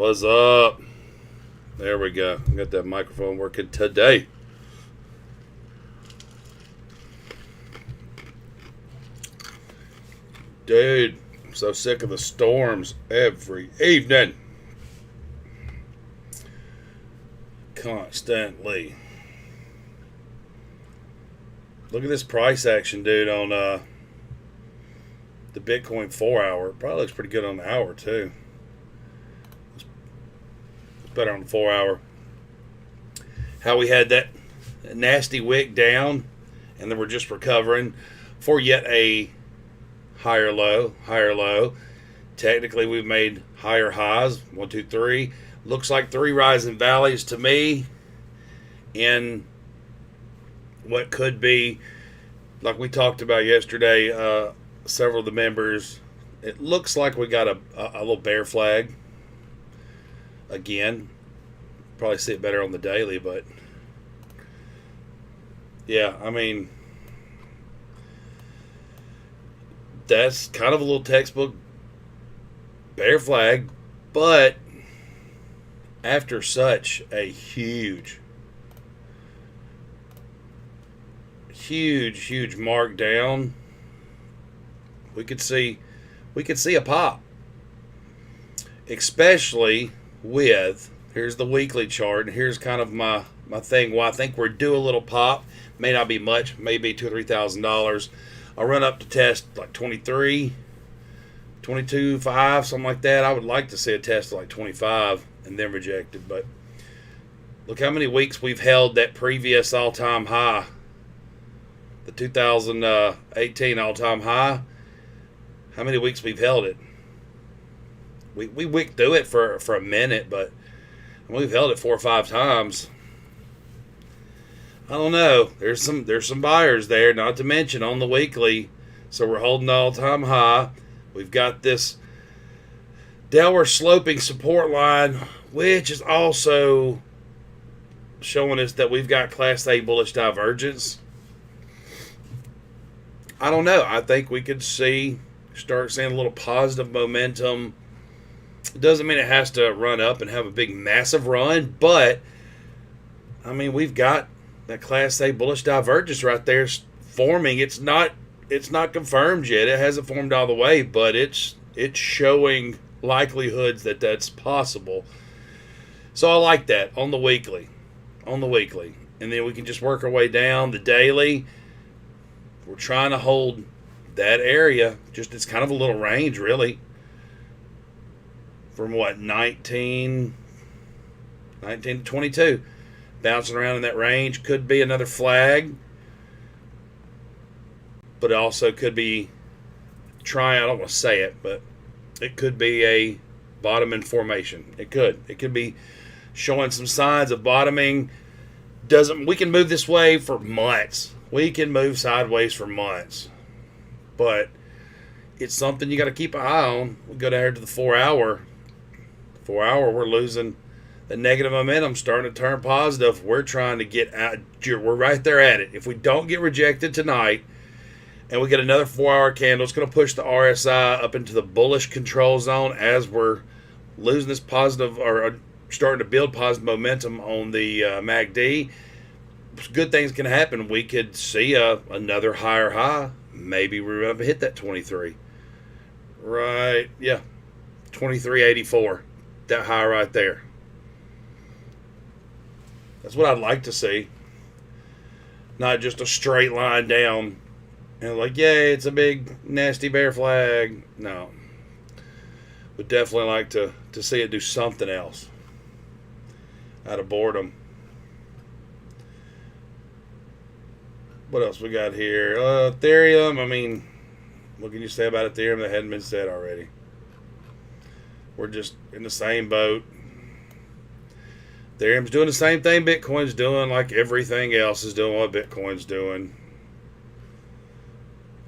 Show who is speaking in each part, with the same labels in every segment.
Speaker 1: What's up? There we go. Got that microphone working today. Dude, I'm so sick of the storms every evening. Constantly. Look at this price action, dude, on the Bitcoin 4 hour. Probably looks pretty good on the hour, too. It's better on the 4 hour. How we had that nasty wick down, and then we're just recovering for yet a higher low. Technically, we've made higher highs. 1, 2, 3. Looks like 3 rising valleys to me in what could be, like we talked about yesterday, several of the members. It looks like we got a little bear flag again. Probably see it better on the daily, but yeah, I mean, that's kind of a little textbook bear flag, but after such a huge markdown, we could see a pop, especially with, here's the weekly chart, and here's kind of my thing. Well, I think we're due a little pop. May not be much, maybe $2,000 or $3,000. I'll run up to test like 23, 22.5, something like that. I would like to see a test of like 25 and then rejected, but look how many weeks we've held that previous all-time high, the 2018 all-time high. How many weeks we've held it? We wicked through it for a minute, but we've held it 4 or 5 times. I don't know. There's some buyers there, not to mention on the weekly. So we're holding the all-time high. We've got this downward sloping support line, which is also showing us that we've got Class A bullish divergence. I don't know. I think we could start seeing a little positive momentum. It doesn't mean it has to run up and have a big, massive run, but I mean, we've got that Class A bullish divergence right there forming. It's not confirmed yet. It hasn't formed all the way, but it's showing likelihoods that that's possible. So I like that on the weekly, and then we can just work our way down the daily. We're trying to hold that area. Just, it's kind of a little range, really, from what, 19 to 22. Bouncing around in that range. Could be another flag, but it also could be I don't want to say it, but it could be a bottom in formation. It could be showing some signs of bottoming. We can move this way for months. We can move sideways for months, but it's something you got to keep an eye on. We go down here to the 4 hour. 4 hour, we're losing the negative momentum, starting to turn positive. We're trying to get out. We're right there at it. If we don't get rejected tonight, and we get another 4 hour candle, it's going to push the RSI up into the bullish control zone as we're losing this positive, or starting to build positive momentum on the MACD. Good things can happen. We could see another higher high. Maybe we're going to hit that 23. Right, yeah. 23.84. That high right there. That's what I'd like to see. Not just a straight line down and like, yay, it's a big nasty bear flag. No. Would definitely like to see it do something else out of boredom. What else we got here? Ethereum. I mean, what can you say about Ethereum that hadn't been said already? We're just in the same boat. Ethereum's doing the same thing Bitcoin's doing, like everything else is doing what Bitcoin's doing.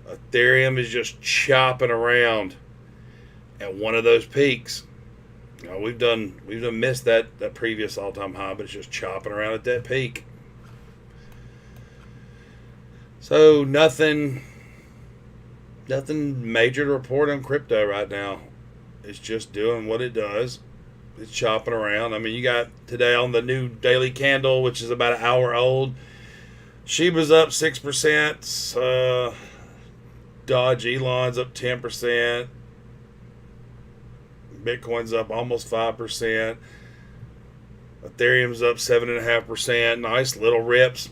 Speaker 1: Ethereum is just chopping around at one of those peaks. You know, we've done missed that previous all-time high, but it's just chopping around at that peak. So nothing major to report on crypto right now. It's just doing what it does. It's chopping around. I mean, you got today on the new daily candle, which is about an hour old. Shiba's up 6%. Dodge Elon's up 10%. Bitcoin's up almost 5%. Ethereum's up 7.5%. Nice little rips,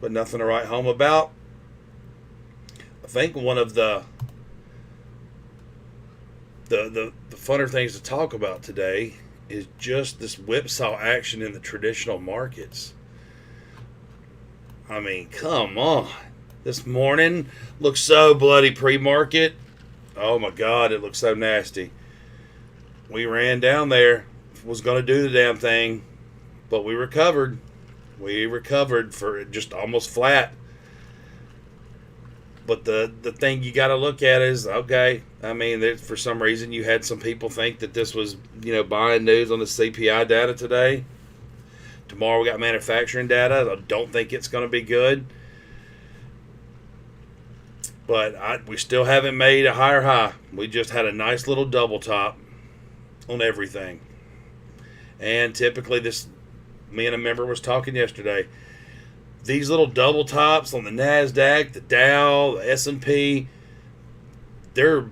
Speaker 1: but nothing to write home about. I think one of the funner things to talk about today is just this whipsaw action in the traditional markets. I mean, come on. This morning looks so bloody pre-market. Oh my God, it looks so nasty. We ran down there, was going to do the damn thing, but we recovered. We recovered for just almost flat. But the thing you got to look at is, okay, I mean, for some reason you had some people think that this was, buying news on the CPI data today. Tomorrow we got manufacturing data. I don't think it's going to be good. But we still haven't made a higher high. We just had a nice little double top on everything. And typically me and a member was talking yesterday, these little double tops on the NASDAQ, the Dow, the S&P, they're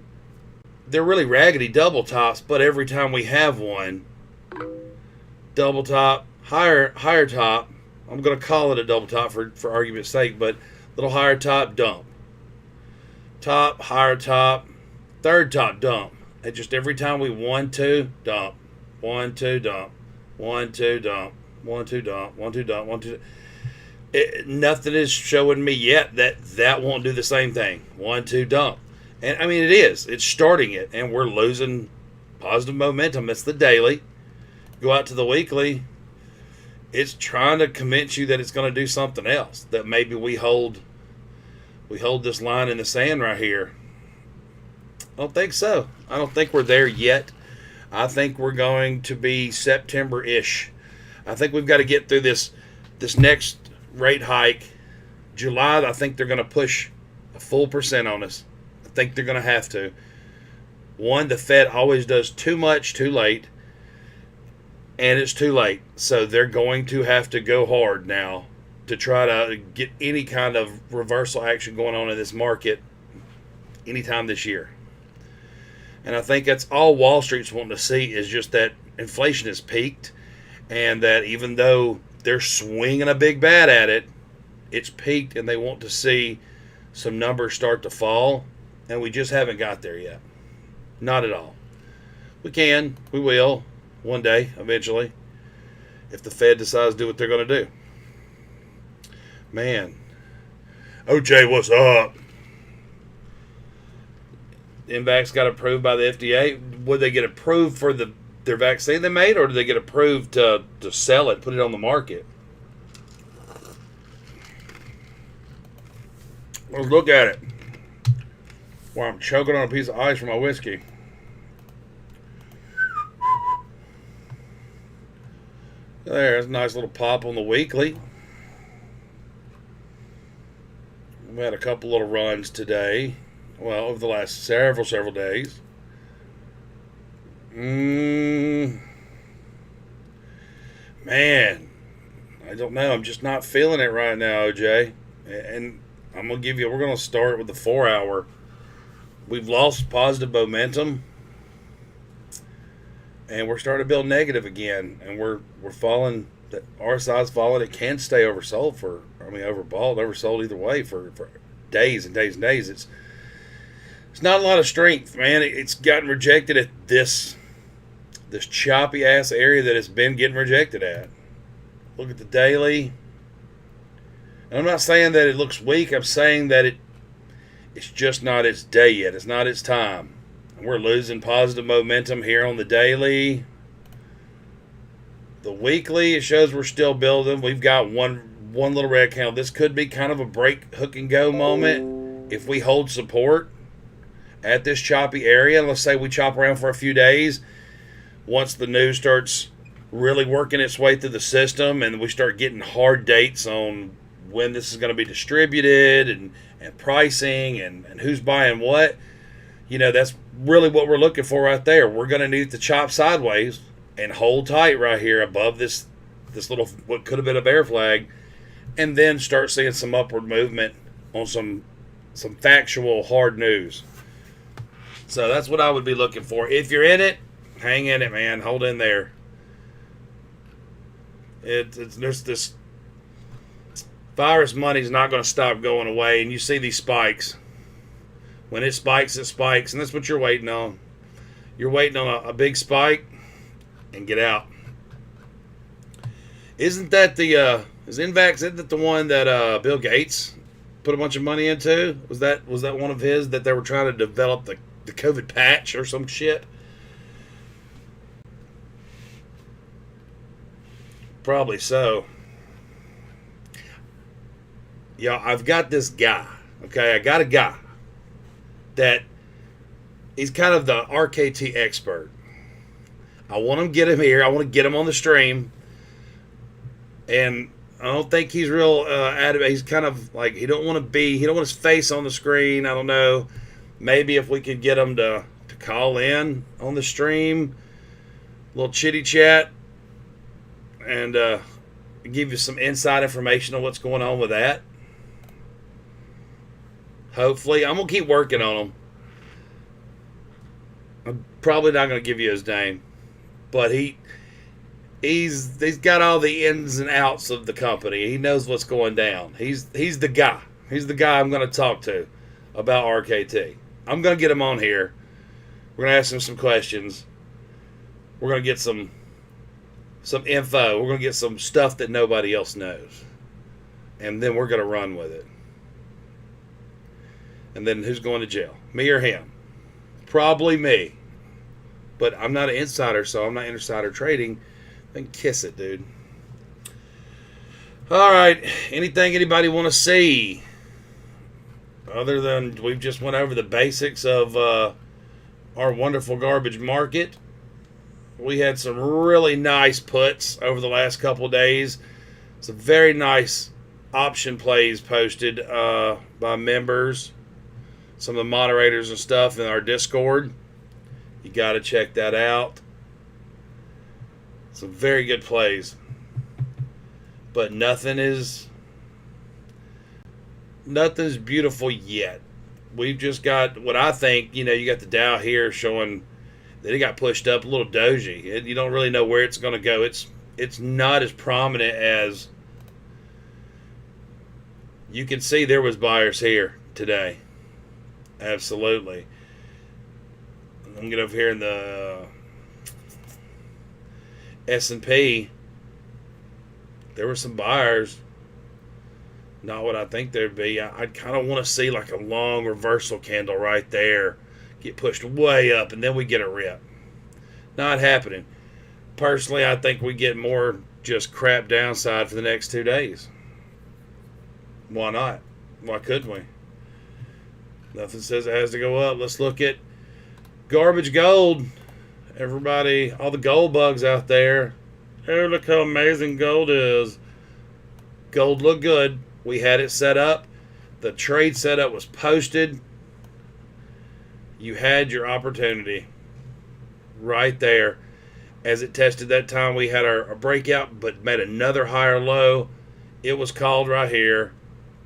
Speaker 1: really raggedy double tops, but every time we have one, double top, higher top, I'm going to call it a double top for argument's sake, but little higher top, dump. Top, higher top, third top, dump. And just every time we 1, 2, dump. 1, 2, dump. 1, 2, dump. 1, 2, dump. 1, 2, dump. 1, 2. Nothing is showing me yet that won't do the same thing. 1, 2, dump. And I mean, it is. It's starting it, and we're losing positive momentum. It's the daily. Go out to the weekly. It's trying to convince you that it's going to do something else. That maybe we hold this line in the sand right here. I don't think so. I don't think we're there yet. I think we're going to be September-ish. I think we've got to get through this next rate hike. July, I think they're going to push a full percent on us. I think they're going to have to. One, the Fed always does too much too late, and it's too late. So they're going to have to go hard now to try to get any kind of reversal action going on in this market anytime this year. And I think that's all Wall Street's wanting to see, is just that inflation has peaked, and that even though they're swinging a big bat at it, it's peaked, and they want to see some numbers start to fall, and we just haven't got there yet. Not at all. We will, one day, eventually, if the Fed decides to do what they're going to do. Man, OJ, what's up? NVAX got approved by the FDA. Would they get approved for their vaccine they made, or did they get approved to sell it, put it on the market? Let's look at it. While I'm choking on a piece of ice from my whiskey. There's a nice little pop on the weekly. We had a couple little runs today. Well, over the last several days. Man, I don't know. I'm just not feeling it right now, OJ. And we're going to start with the 4 hour. We've lost positive momentum, and we're starting to build negative again, and we're falling. That RSI's falling. It can stay oversold oversold either way for days and days and days. It's not a lot of strength, man. It's gotten rejected at this choppy ass area that it's been getting rejected at. Look at the daily. And I'm not saying that it looks weak. I'm saying that it's just not its day yet. It's not its time. And we're losing positive momentum here on the daily. The weekly, it shows we're still building. We've got one little red candle. This could be kind of a break, hook and go moment if we hold support at this choppy area. Let's say we chop around for a few days. Once the news starts really working its way through the system and we start getting hard dates on when this is going to be distributed and pricing and who's buying what, that's really what we're looking for right there. We're going to need to chop sideways and hold tight right here above this little what could have been a bear flag, and then start seeing some upward movement on some factual hard news. So that's what I would be looking for. If you're in it, hang in it, man. Hold in there. There's this virus money's not going to stop going away, and you see these spikes. When it spikes, and that's what you're waiting on. You're waiting on a big spike, and get out. Isn't that is Invax? Isn't that the one that Bill Gates put a bunch of money into? Was that one of his that they were trying to develop the COVID patch or some shit? Probably so. Yeah, I've got this guy. Okay, I got a guy that he's kind of the RKT expert. I want to get him here. I want to get him on the stream. And I don't think he's real adamant. He's kind of like, he don't want his face on the screen. I don't know. Maybe if we could get him to call in on the stream, a little chitty chat, and give you some inside information on what's going on with that. Hopefully. I'm going to keep working on him. I'm probably not going to give you his name. But he's got all the ins and outs of the company. He knows what's going down. He's the guy. He's the guy I'm going to talk to about RKT. I'm going to get him on here. We're going to ask him some questions. We're going to get some info. We're going to get some stuff that nobody else knows. And then we're going to run with it. And then who's going to jail? Me or him? Probably me. But I'm not an insider, so I'm not insider trading. Then kiss it, dude. All right. Anything anybody want to see? Other than we've just went over the basics of our wonderful garbage market. We had some really nice puts over the last couple of days. Some very nice option plays posted by members. Some of the moderators and stuff in our Discord. You got to check that out. Some very good plays. But nothing's beautiful yet. We've just got what I think, you got the Dow here showing that it got pushed up a little doji. You don't really know where it's going to go. It's not as prominent as you can see. There was buyers here today. Absolutely. I'm going to get over here in the S&P. There were some buyers. Not what I think there'd be. I'd kind of want to see like a long reversal candle right there. Get pushed way up, and then we get a rip. Not happening. Personally, I think we get more just crap downside for the next 2 days. Why not? Why couldn't we? Nothing says it has to go up. Let's look at garbage gold. Everybody, all the gold bugs out there. Oh, look how amazing gold is. Gold looked good. We had it set up. The trade setup was posted. You had your opportunity right there. As it tested that time, we had our breakout, but made another higher low. It was called right here.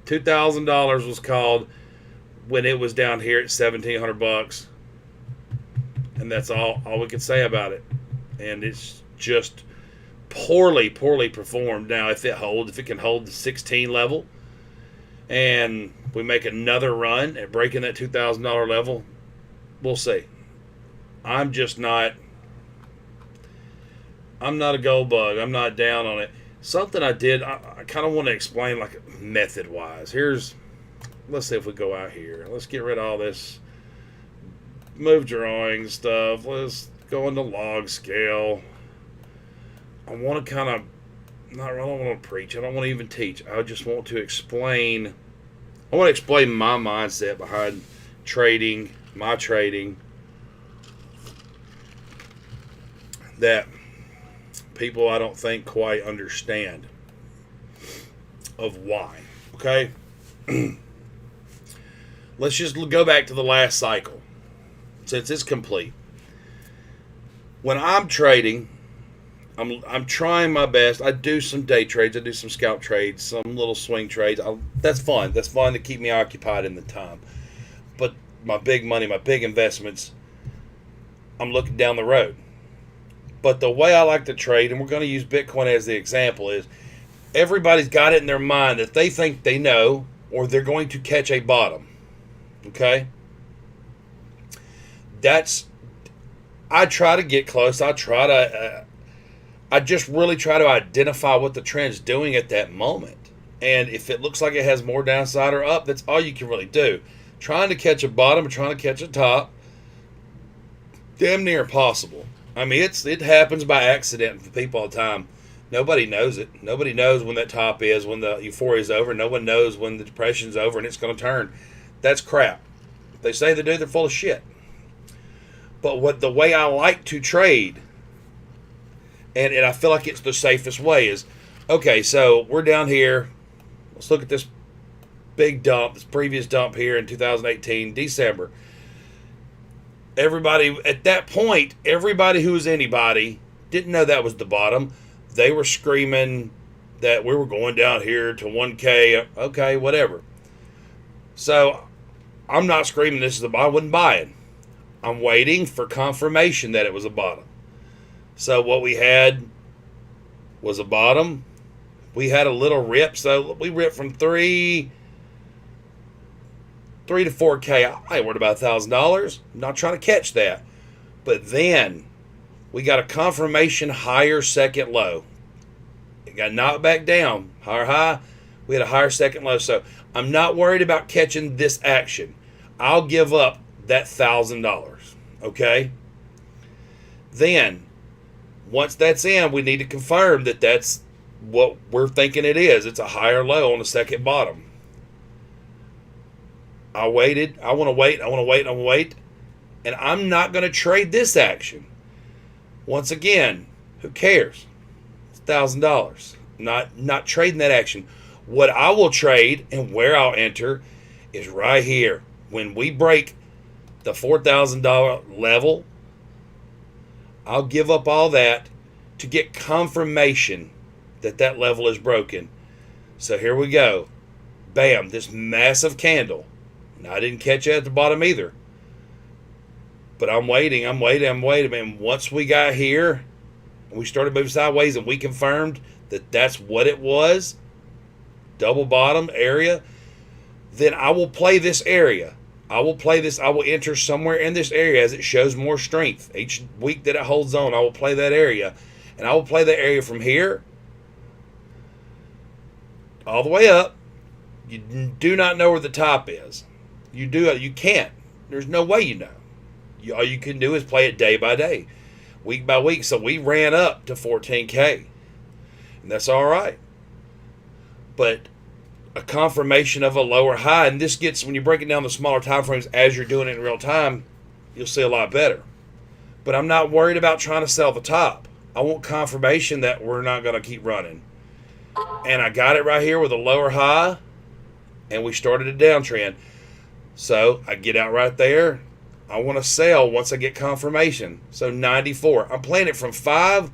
Speaker 1: $2,000 was called when it was down here at $1,700. And that's all we can say about it. And it's just poorly performed. Now, if it can hold the 16 level, and we make another run at breaking that $2,000 level, we'll see. I'm not a gold bug. I'm not down on it. Something I did, I kind of want to explain like method-wise. Let's see if we go out here. Let's get rid of all this move drawing stuff. Let's go into log scale. I want to kind of, I don't want to preach. I don't want to even teach. I just want to explain. I want to explain my mindset behind trading, my trading, that people I don't think quite understand of why. Okay? Let's just go back to the last cycle, since it's complete. When I'm trading, I'm trying my best. I do some day trades. I do some scalp trades, some little swing trades. That's fun. That's fun to keep me occupied in the time. But my big money, my big investments, I'm looking down the road. But the way I like to trade, and we're going to use Bitcoin as the example, is everybody's got it in their mind that they think they know or they're going to catch a bottom. Okay? I try to get close. I just really try to identify what the trend's doing at that moment. And if it looks like it has more downside or up, that's all you can really do. Trying to catch a bottom or trying to catch a top, damn near impossible. I mean, it happens by accident for people all the time. Nobody knows it. Nobody knows when that top is, when the euphoria is over. No one knows when the depression's over and it's going to turn. That's crap. If they say they do, they're full of shit. But the way I like to trade, and I feel like it's the safest way, is, okay, so we're down here. Let's look at this big dump, this previous dump here in 2018, December. Everybody, at that point, everybody who was anybody didn't know that was the bottom. They were screaming that we were going down here to 1K. Okay, whatever. So I'm not screaming this is the bottom. I wasn't buying. I'm waiting for confirmation that it was a bottom. So what we had was a bottom. We had a little rip. So we ripped from 3 to 4K. I ain't worried about $1,000. I'm not trying to catch that. But then we got a confirmation higher second low. It got knocked back down. Higher high. We had a higher second low. So I'm not worried about catching this action. I'll give up that $1,000. Okay? Then, once that's in, we need to confirm that that's what we're thinking it is. It's a higher low on the second bottom. I waited. I want to wait. And I'm not going to trade this action. Once again, who cares? It's $1,000. Not trading that action. What I will trade and where I'll enter is right here. When we break the $4,000 level, I'll give up all that to get confirmation that that level is broken. So here we go. Bam, this massive candle. Now, I didn't catch it at the bottom either. But I'm waiting. And once we got here, and we started moving sideways, and we confirmed that that's what it was, double bottom area, then I will play this area. I will enter somewhere in this area as it shows more strength. Each week that it holds on, I will play that area. And I will play that area from here all the way up. You do not know where the top is. You can't. There's no way you know. All you can do is play it day by day, week by week. So we ran up to 14K. And that's all right. But a confirmation of a lower high, and this gets, when you break it down the smaller time frames as you're doing it in real time, you'll see a lot better. But I'm not worried about trying to sell the top. I want confirmation that we're not going to keep running. And I got it right here with a lower high, and we started a downtrend. So I get out right there. I want to sell once I get confirmation. So 94. I'm playing it from 5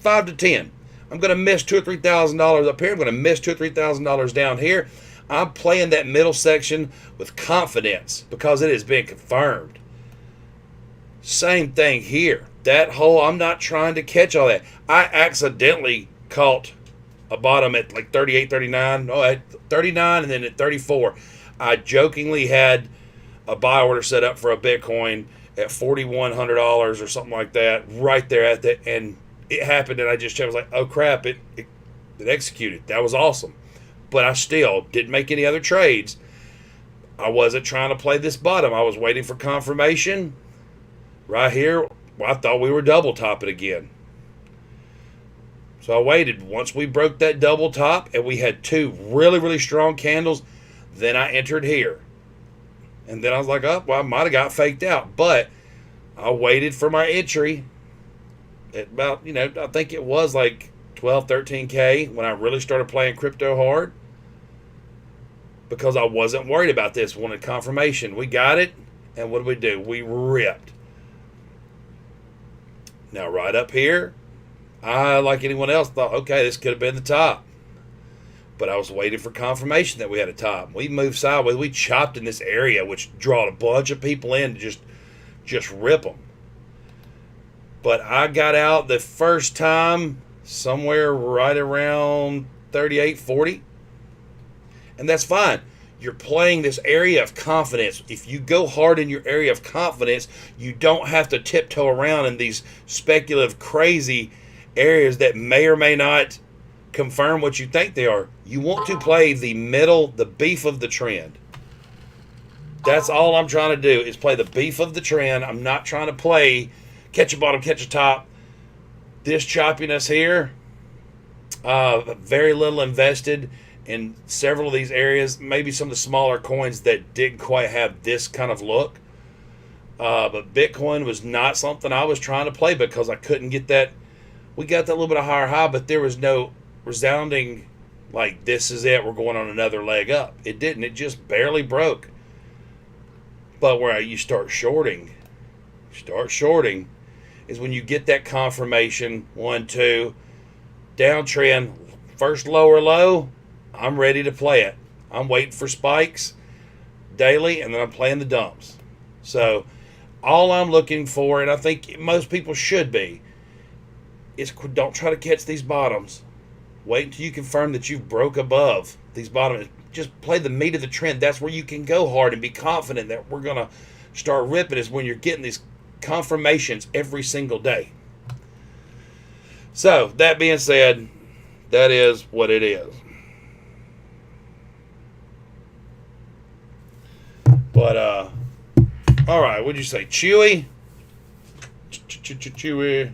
Speaker 1: to 10. I'm going to miss $2,000 or $3,000 up here. I'm going to miss $2,000 or $3,000 down here. I'm playing that middle section with confidence because it has been confirmed. Same thing here. That whole, I'm not trying to catch all that. I accidentally caught a bottom at like 38, 39. Oh, at 39 and then at 34. I jokingly had a buy order set up for a Bitcoin at $4,100 or something like that, right there at that, and it happened, and I just checked. I was like, oh crap, it executed. That was awesome. But I still didn't make any other trades. I wasn't trying to play this bottom. I was waiting for confirmation. Right here, well, I thought we were double topping again. So I waited. Once we broke that double top and we had two really, really strong candles, then I entered here. And then I was like, oh, well, I might have got faked out. But I waited for my entry at about, I think it was like 12, 13K when I really started playing crypto hard. Because I wasn't worried about this. Wanted confirmation. We got it. And what did we do? We ripped. Now, right up here, I, like anyone else, thought, okay, this could have been the top. But I was waiting for confirmation that we had a top. We moved sideways. We chopped in this area, which drawed a bunch of people in to just rip them. But I got out the first time somewhere right around 38, 40. And that's fine. You're playing this area of confidence. If you go hard in your area of confidence, you don't have to tiptoe around in these speculative, crazy areas that may or may not confirm what you think they are. You want to play the middle, the beef of the trend. That's all I'm trying to do, is play the beef of the trend. I'm not trying to play catch a bottom, catch a top. This choppiness here, very little invested in several of these areas. Maybe some of the smaller coins that didn't quite have this kind of look. But Bitcoin was not something I was trying to play because I couldn't get that. We got that little bit of higher high, but there was no resounding, like, this is it, we're going on another leg up. It didn't. It just barely broke. But where you start shorting is when you get that confirmation, 1, 2, downtrend, first lower low, I'm ready to play it. I'm waiting for spikes daily, and then I'm playing the dumps. So all I'm looking for, and I think most people should be, is don't try to catch these bottoms. Wait until you confirm that you've broke above these bottoms. Just play the meat of the trend. That's where you can go hard and be confident that we're going to start ripping, is when you're getting these confirmations every single day. So, that being said, that is what it is. But, all right, what'd you say? Chewy? Chewy.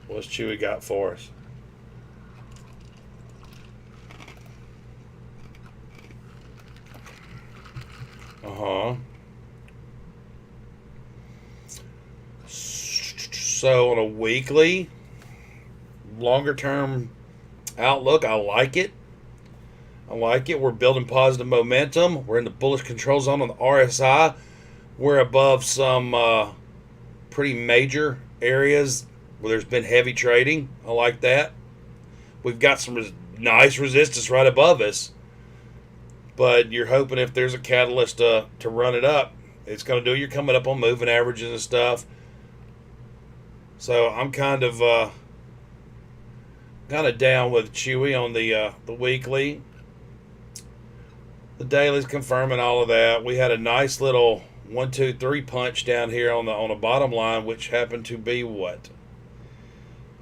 Speaker 1: What's Chewy got for us? So on a weekly, longer term outlook, I like it. We're building positive momentum. We're in the bullish control zone on the RSI. We're above some pretty major areas where there's been heavy trading. I like that. We've got some nice resistance right above us. But you're hoping if there's a catalyst to run it up, it's going to do. You're coming up on moving averages and stuff. So I'm kind of down with Chewy on the weekly. The daily's confirming all of that. We had a nice little 1, 2, 3 punch down here on the bottom line, which happened to be what?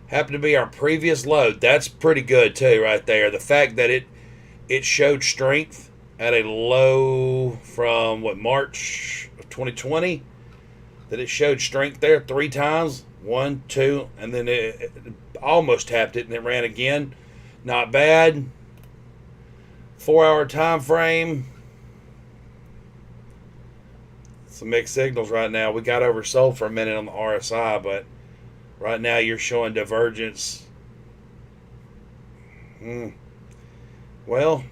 Speaker 1: Happened to be our previous low. That's pretty good too, right there. The fact that it showed strength at a low from March of 2020, that it showed strength there 3 times, 1, 2, and then it almost tapped it and it ran again. Not bad. 4-hour time frame. Some mixed signals right now. We got oversold for a minute on the RSI, but right now you're showing divergence. Well,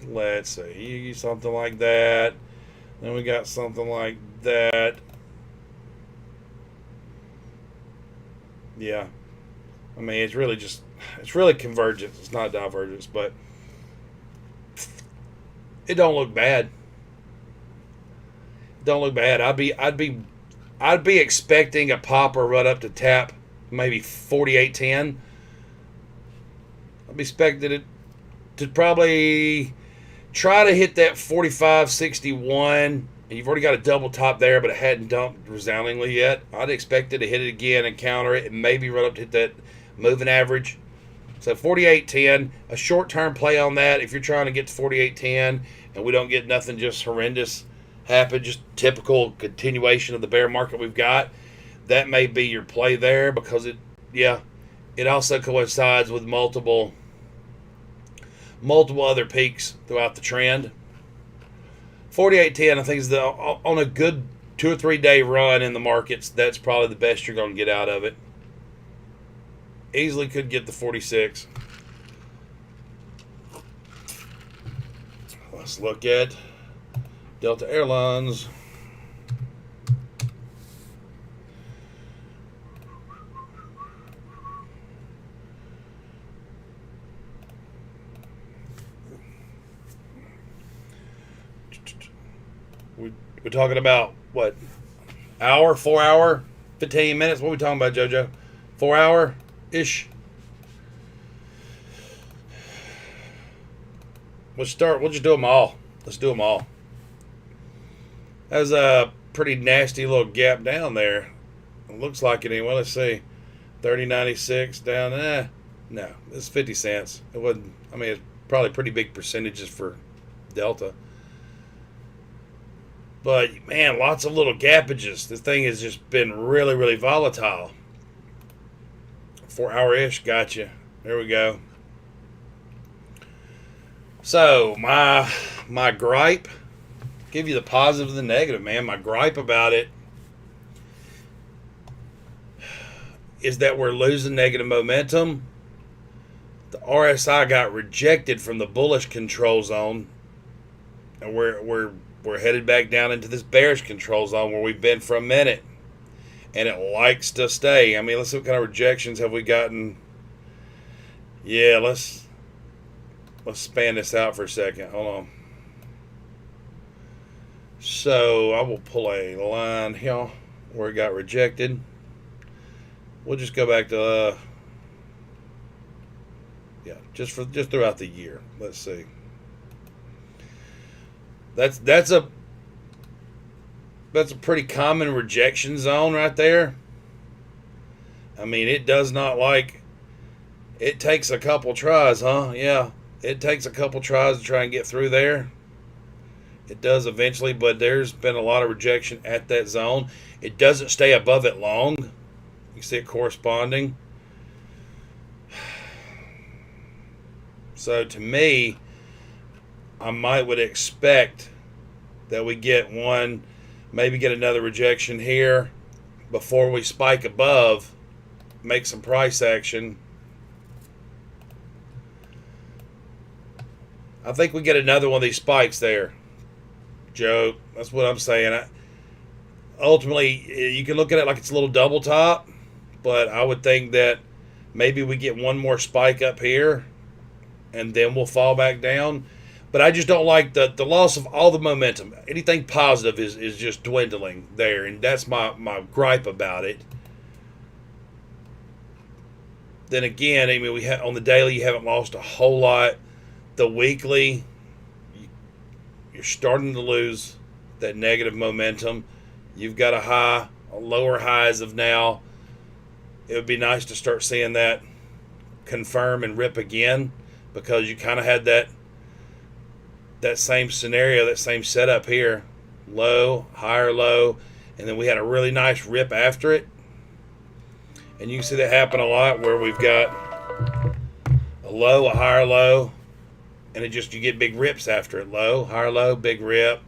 Speaker 1: let's see. Something like that. Then we got something like that. Yeah. I mean, it's really convergence. It's not divergence, but it don't look bad. Don't look bad. I'd be expecting a pop or run up to tap maybe 48.10. I'd be expecting it to probably try to hit that 45.61, and you've already got a double top there, but it hadn't dumped resoundingly yet. I'd expect it to hit it again and counter it and maybe run up to hit that moving average. So 48.10, a short-term play on that. If you're trying to get to 48.10 and we don't get nothing just horrendous happen, just typical continuation of the bear market we've got, that may be your play there, because it also coincides with multiple other peaks throughout the trend. 48.10, I think, is on a good 2 or 3 day run in the markets, that's probably the best you're going to get out of it. Easily could get the 46. Let's look at Delta Airlines. We're talking about what? Hour, 4 hour, 15 minutes? What are we talking about, JoJo? 4 hour ish? We'll start. We'll just do them all. Let's do them all. That's a pretty nasty little gap down there. It looks like it anyway. Let's see. 30.96 down. No, it's 50 cents. It wasn't. I mean, it's probably pretty big percentages for Delta. But man, lots of little gapages. This thing has just been really, really volatile. 4 hour ish. Gotcha. There we go. So my gripe, give you the positive and the negative, man. My gripe about it is that we're losing negative momentum. The RSI got rejected from the bullish control zone, and we're headed back down into this bearish control zone where we've been for a minute, and it likes to stay. I mean, let's see what kind of rejections have we gotten. Yeah, let's span this out for a second. Hold on. So I will pull a line here where it got rejected. We'll just go back to just throughout the year. Let's see. That's a pretty common rejection zone right there. I mean, it does not like. It takes a couple tries, huh? Yeah, it takes a couple tries to try and get through there. It does eventually, but there's been a lot of rejection at that zone. It doesn't stay above it long. You see it corresponding. So to me, I would expect that we get one, maybe get another rejection here before we spike above, make some price action. I think we get another one of these spikes there, Joe. That's what I'm saying. Ultimately, you can look at it like it's a little double top, but I would think that maybe we get one more spike up here and then we'll fall back down. But I just don't like the loss of all the momentum. Anything positive is just dwindling there, and that's my gripe about it. Then again, I mean, on the daily, you haven't lost a whole lot. The weekly, you're starting to lose that negative momentum. You've got a lower high as of now. It would be nice to start seeing that confirm and rip again, because you kind of had that same scenario, that same setup here. Low, higher low, and then we had a really nice rip after it. And you can see that happen a lot where we've got a low, a higher low, and you get big rips after it. Low, higher low, big rip.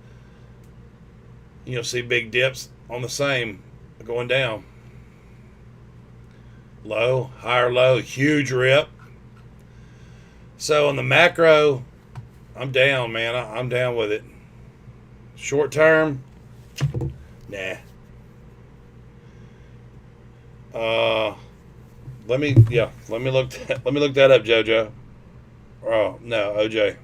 Speaker 1: You'll see big dips on the same going down. Low, higher low, huge rip. So on the macro, I'm down, man. I'm down with it. Short term, nah. Let me look that up, JoJo. Oh no, OJ.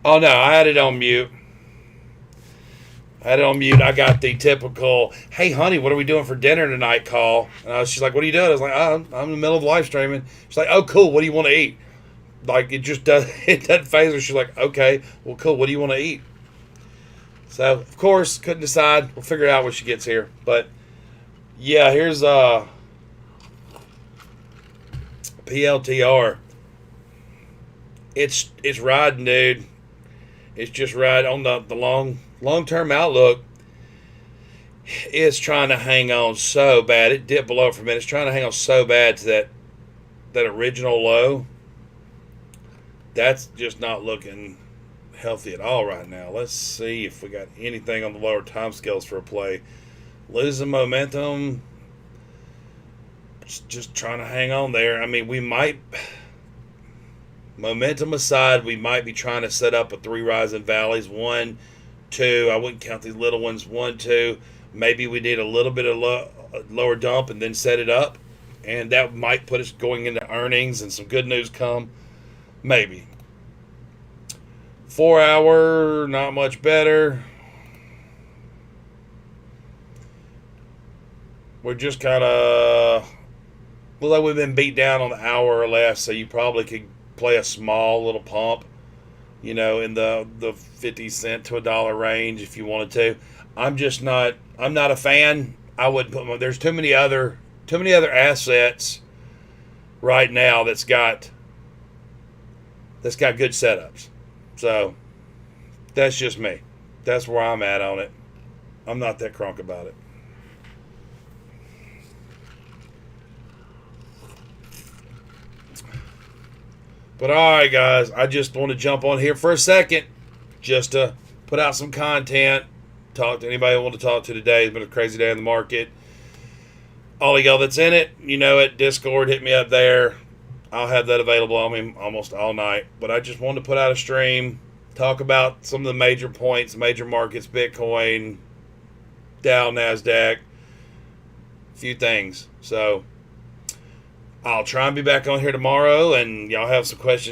Speaker 1: Oh no, I had it on mute. I had it on mute. I got the typical, "Hey, honey, what are we doing for dinner tonight?" call. She's like, "What are you doing?" I was like, "Oh, I'm in the middle of live streaming." She's like, "Oh, cool. What do you want to eat?" Like it just does. It doesn't phase her. She's like, "Okay, well, cool. What do you want to eat?" So of course, couldn't decide. We'll figure it out when she gets here. But yeah, here's PLTR. It's riding, dude. It's just right on the long term outlook. It's trying to hang on so bad. It dipped below for a minute. It's trying to hang on so bad to that original low. That's just not looking healthy at all right now. Let's see if we got anything on the lower time scales for a play. Losing momentum. Just trying to hang on there. I mean, we might, momentum aside, we might be trying to set up a three rising valleys. 1, 2. I wouldn't count these little ones. 1, 2. Maybe we need a little bit of lower dump and then set it up. And that might put us going into earnings and some good news come. Maybe. 4 hour, not much better. We're just kind of, well, like we've been beat down on the hour or less, so you probably could play a small little pump, in the 50 cent to $1 range if you wanted to. I'm not a fan. I wouldn't put there's too many other assets right now that's got good setups. So that's just me. That's where I'm at on it. I'm not that crunk about it. But all right, guys, I just want to jump on here for a second just to put out some content. Talk to anybody I want to talk to today. It's been a crazy day in the market. All of y'all that's in it, Discord, hit me up there. I'll have that available on me almost all night. But I just wanted to put out a stream, talk about some of the major points, major markets, Bitcoin, Dow, NASDAQ, a few things. So I'll try and be back on here tomorrow, and y'all have some questions